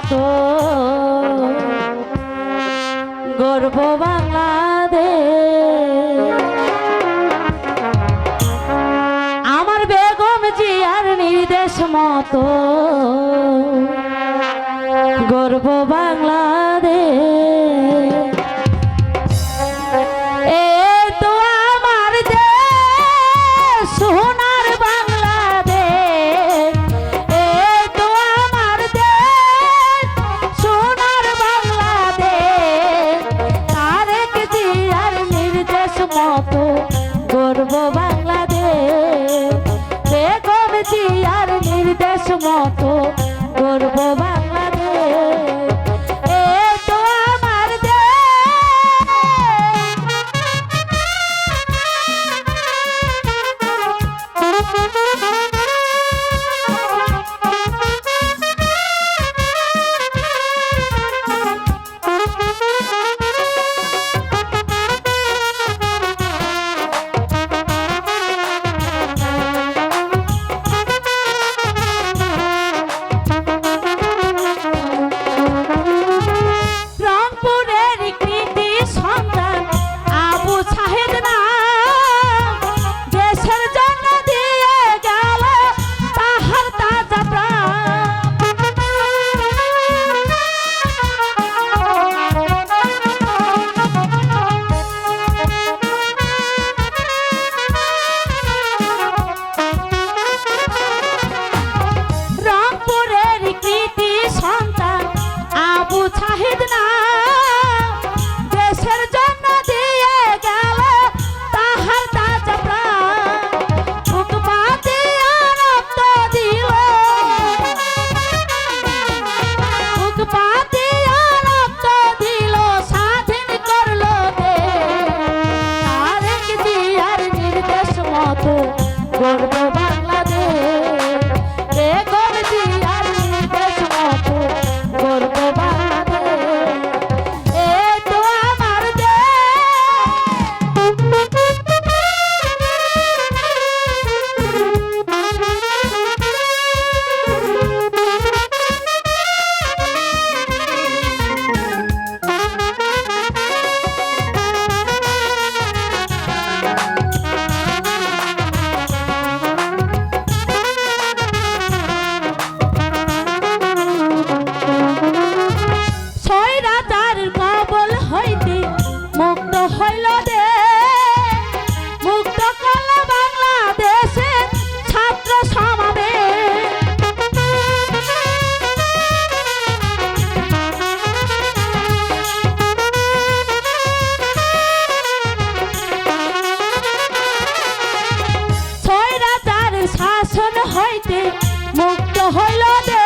মতো গর্ব বাংলাদেশ। আমার বেগম জিয়ার নির্দেশ মতো গর্ব বাংলাদেশ। এই তো আমার দেশ সোনার বাংলাদেশ। এই তো আমার দেশ সোনার বাংলাদেশ। তারেক জিয়ার নির্দেশ মতো গর্ব বাংলাদেশ। বেগম জিয়ার নির্দেশ মতো গর্ব বাংলাদেশ। এই তো আমার গর্ব বাংলাদেশ। বেগম জিয়ার নির্দেশ মতো গর্ব বাংলাদেশ। এই তো আমার শাসন হইতে মুক্ত হইল দে।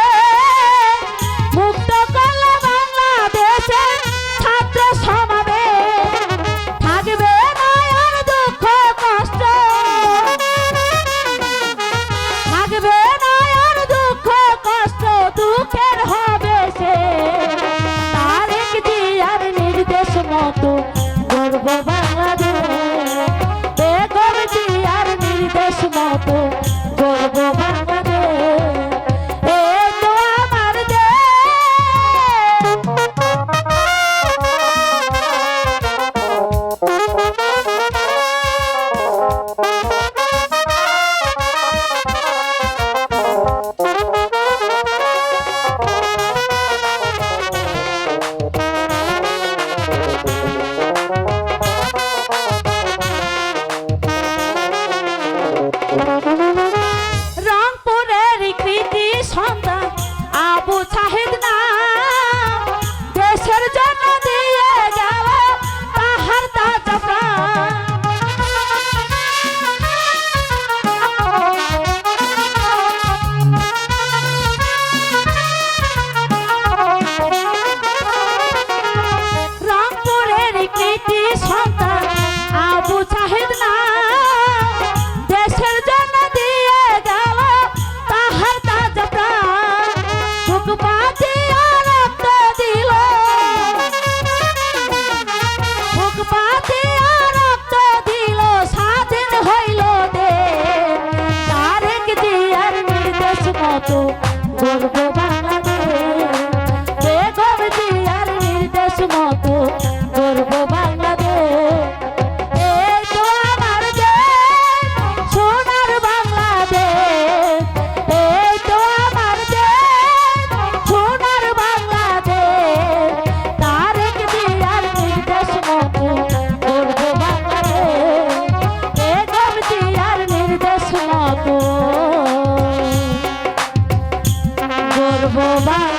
মুক্ত করল বাংলাদেশের ছাত্র সমাবেশ। থাকবে না আর দুঃখ কষ্ট, থাকবে না আর দুঃখ কষ্ট, দুঃখের হবে সে। তারেক জিয়ার নির্দেশ মতো গর্ব বাংলাদেশ। বেগম জিয়ার নির্দেশ মতো গর্ব বাংলাদেশ। এই তো আমার রংপুরের কৃতি সন্তান আবু সাহেদ না দেশের জন্য দিয়ে গেল তাহার তাজা প্রাণ। রংপুরের কৃতি সন্তান আবু সাহেদ না দেশের জন্য দিয়ে গেল তাহার তাজা প্রাণ। বুক বাঁধিয়া রক্ত দিল, বুক বাঁধিয়া রক্ত দিল, স্বাধীন হইল দেশ। তারেক জিয়ার নির্দেশ মতো গর্ব বাংলাদেশ। ভালোবাসা